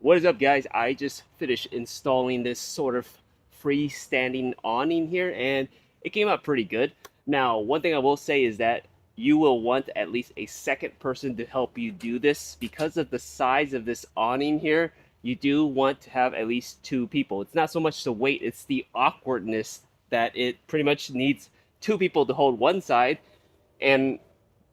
What is up, guys? I just finished installing this sort of freestanding awning here, and it came out pretty good. Now, one thing I will say is that you will want at least a second person to help you do this. Because of the size of this awning here, you do want to have at least two people. It's not so much the weight, it's the awkwardness that it pretty much needs two people to hold one side and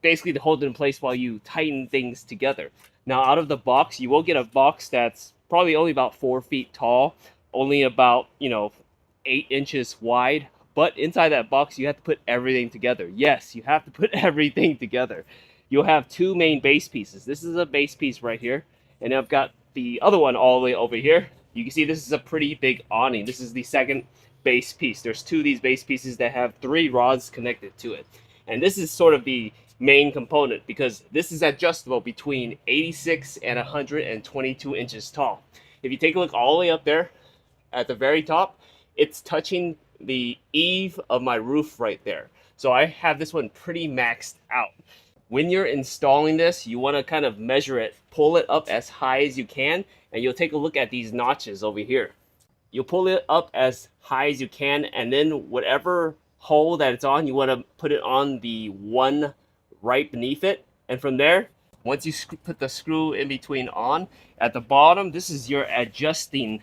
basically to hold it in place while you tighten things together. Now, out of the box, you will get a box that's probably only about 4 feet tall, only about 8 inches wide. But inside that box, you have to put everything together. Yes, you have to put everything together. You'll have two main base pieces. This is a base piece right here, and I've got the other one all the way over here. You can see this is a pretty big awning. This is the second base piece. There's two of these base pieces that have 3 rods connected to it. And this is sort of the main component because this is adjustable between 86 and 122 inches tall. If you take a look all the way up there at the very top, it's touching the eave of my roof right there. So I have this one pretty maxed out. When you're installing this, you want to kind of measure it, pull it up as high as you can, and you'll take a look at these notches over here. You'll pull it up as high as you can, and then whatever hole that it's on, you want to put it on the one right beneath it. And from there, once you put the screw in between on, at the bottom, this is your adjusting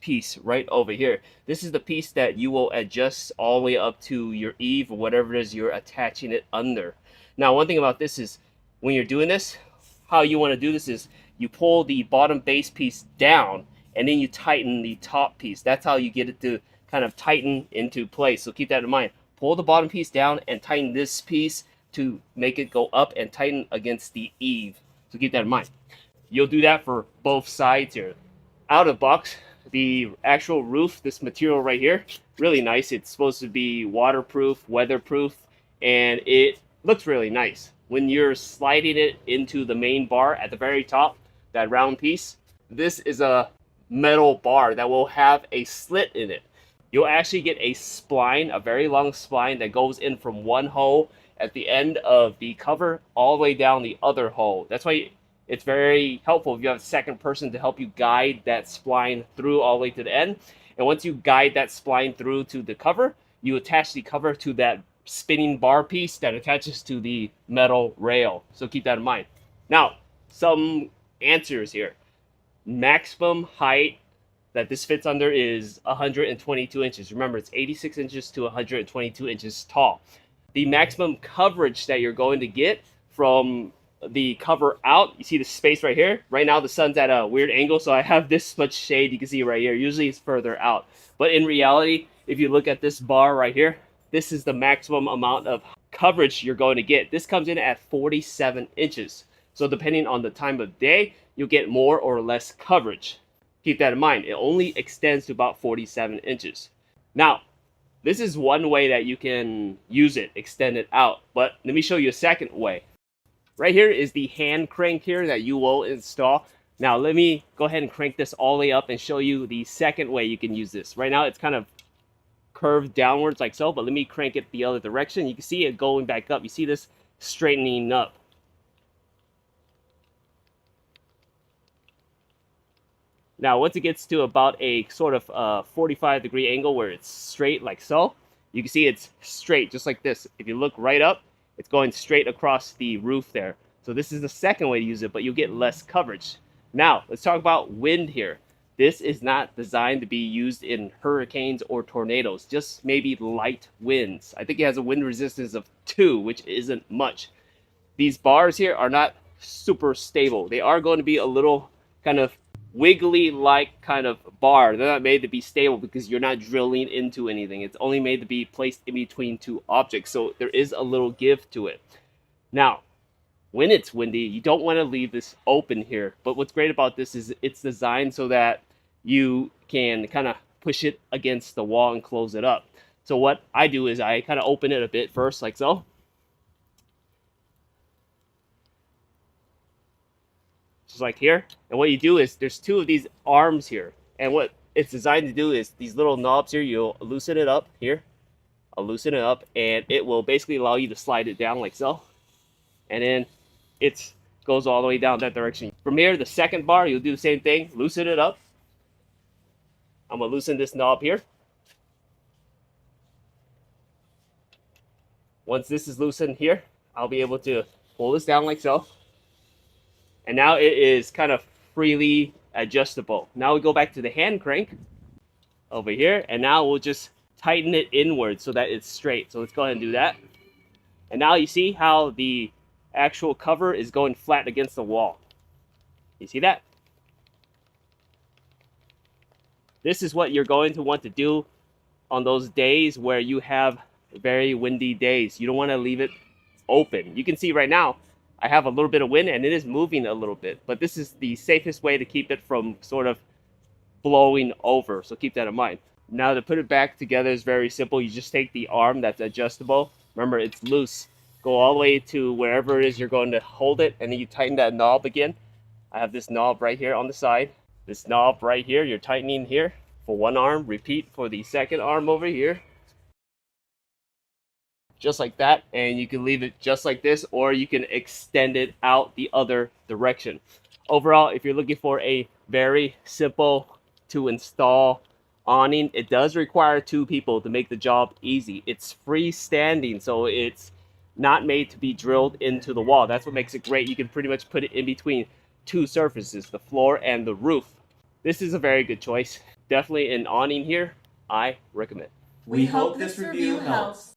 piece right over here. This is the piece that you will adjust all the way up to your eave or whatever it is you're attaching it under. Now, one thing about this is when you're doing this, how you want to do this is you pull the bottom base piece down and then you tighten the top piece. That's how you get it to kind of tighten into place. So keep that in mind. Pull the bottom piece down and tighten this piece to make it go up and tighten against the eave. So keep that in mind. You'll do that for both sides here. Out of box, the actual roof, this material right here, really nice. It's supposed to be waterproof, weatherproof, and it looks really nice. When you're sliding it into the main bar at the very top, that round piece, this is a metal bar that will have a slit in it. You'll actually get a spline, a very long spline that goes in from one hole at the end of the cover all the way down the other hole. That's why it's very helpful if you have a second person to help you guide that spline through all the way to the end. And once you guide that spline through to the cover, you attach the cover to that spinning bar piece that attaches to the metal rail. So keep that in mind. Now, some answers here. Maximum height that this fits under is 122 inches. Remember, it's 86 inches to 122 inches tall. The maximum coverage that you're going to get from the cover out, you see the space right here. Right now the sun's at a weird angle, so I have this much shade you can see right here. Usually it's further out, but in reality, if you look at this bar right here, this is the maximum amount of coverage you're going to get. This comes in at 47 inches. So depending on the time of day, you'll get more or less coverage. Keep that in mind. It only extends to about 47 inches. Now, this is one way that you can use it, extend it out. But let me show you a second way. Right here is the hand crank here that you will install. Now, let me go ahead and crank this all the way up and show you the second way you can use this. Right now, it's kind of curved downwards like so, but let me crank it the other direction. You can see it going back up. You see this straightening up. Now, once it gets to about a sort of 45-degree angle where it's straight like so, you can see it's straight just like this. If you look right up, it's going straight across the roof there. So this is the second way to use it, but you'll get less coverage. Now, let's talk about wind here. This is not designed to be used in hurricanes or tornadoes, just maybe light winds. I think it has a wind resistance of 2, which isn't much. These bars here are not super stable. They are going to be a little kind of wiggly like kind of bar. They're not made to be stable because you're not drilling into anything. It's only made to be placed in between two objects, so there is a little give to it. Now, when it's windy, you don't want to leave this open here, but what's great about this is it's designed so that you can kind of push it against the wall and close it up. So what I do is I kind of open it a bit first like so. Just like here. And what you do is there's 2 of these arms here, and what it's designed to do is these little knobs here, you'll loosen it up here. I'll loosen it up and it will basically allow you to slide it down like so, and then it goes all the way down that direction. From here, the second bar, you'll do the same thing. Loosen it up. I'm going to loosen this knob here. Once this is loosened here, I'll be able to pull this down like so. And now it is kind of freely adjustable. Now we go back to the hand crank over here, and now we'll just tighten it inward so that it's straight. So let's go ahead and do that. And now you see how the actual cover is going flat against the wall. You see that? This is what you're going to want to do on those days where you have very windy days. You don't want to leave it open. You can see right now I have a little bit of wind and it is moving a little bit, but this is the safest way to keep it from sort of blowing over, so keep that in mind. Now to put it back together is very simple. You just take the arm that's adjustable. Remember, it's loose. Go all the way to wherever it is you're going to hold it, and then you tighten that knob again. I have this knob right here on the side. This knob right here, you're tightening here for one arm. Repeat for the second arm over here. Just like that, and you can leave it just like this, or you can extend it out the other direction. Overall, if you're looking for a very simple to install awning, it does require 2 people to make the job easy. It's freestanding, so it's not made to be drilled into the wall. That's what makes it great. You can pretty much put it in between 2 surfaces, the floor and the roof. This is a very good choice. Definitely an awning here, I recommend. We hope this review helps.